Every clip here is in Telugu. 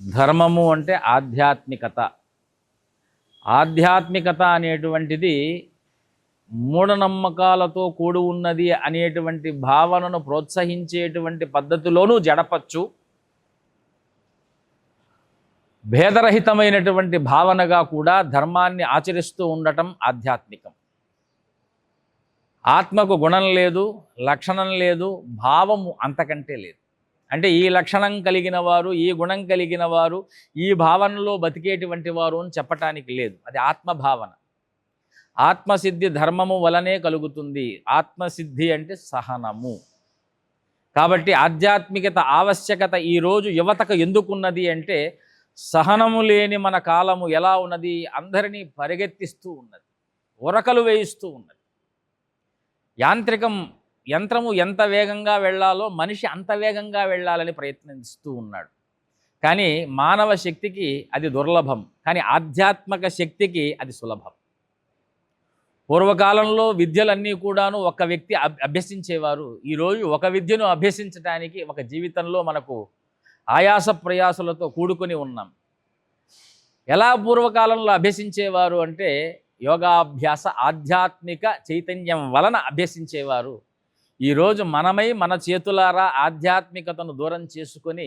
ధర్మము అంటే ఆధ్యాత్మికత. ఆధ్యాత్మికత అనేటువంటిది మూఢనమ్మకాలతో కూడి ఉన్నది అనేటువంటి భావనను ప్రోత్సహించేటువంటి పద్ధతిలోనూ జడపచ్చు. భేదరహితమైనటువంటి భావనగా కూడా ధర్మాన్ని ఆచరిస్తూ ఉండటం ఆధ్యాత్మికం. ఆత్మకు గుణం లేదు, లక్షణం లేదు, భావము అంతకంటే లేదు. అంటే ఈ లక్షణం కలిగిన వారు, ఈ గుణం కలిగిన వారు, ఈ భావనలో బతికేటువంటి వారు అని చెప్పటానికి లేదు. అది ఆత్మభావన. ఆత్మసిద్ధి ధర్మము వలనే కలుగుతుంది. ఆత్మసిద్ధి అంటే సహనము. కాబట్టి ఆధ్యాత్మికత ఆవశ్యకత ఈరోజు యువతకు ఎందుకున్నది అంటే, సహనము లేని మన కాలము ఎలా ఉన్నది, అందరినీ పరిగెత్తిస్తూ ఉన్నది, ఉరకలు వేయిస్తూ ఉన్నది. యంత్రము ఎంత వేగంగా వెళ్ళాలో మనిషి అంత వేగంగా వెళ్ళాలని ప్రయత్నిస్తూ ఉన్నాడు. కానీ మానవ శక్తికి అది దుర్లభం, కానీ ఆధ్యాత్మిక శక్తికి అది సులభం. పూర్వకాలంలో విద్యలన్నీ కూడాను ఒక వ్యక్తి అభ్యసించేవారు. ఈరోజు ఒక విద్యను అభ్యసించడానికి ఒక జీవితంలో మనకు ఆయాస ప్రయాసలతో కూడుకొని ఉన్నాం. ఎలా పూర్వకాలంలో అభ్యసించేవారు అంటే, యోగాభ్యాస ఆధ్యాత్మిక చైతన్యం వలన అభ్యసించేవారు. ఈరోజు మనమై మన చేతులారా ఆధ్యాత్మికతను దూరం చేసుకొని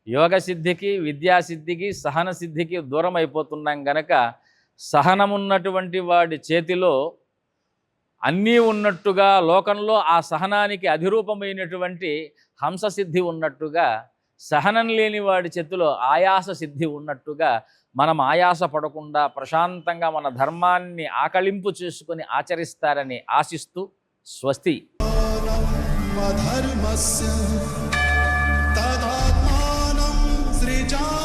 యోగసిద్ధికి, విద్యాసిద్ధికి, సహన సిద్ధికి దూరం అయిపోతున్నాం. గనక సహనమున్నటువంటి వాడి చేతిలో అన్నీ ఉన్నట్టుగా, లోకంలో ఆ సహనానికి అధిరూపమైనటువంటి హంససిద్ధి ఉన్నట్టుగా, సహనం లేని వాడి చేతిలో ఆయాస సిద్ధి ఉన్నట్టుగా, మనం ఆయాస పడకుండా ప్రశాంతంగా మన ధర్మాన్ని ఆకళింపు చేసుకొని ఆచరిస్తారని ఆశిస్తూ స్వస్తి. धर्मस्य तदात्मानं सृजा।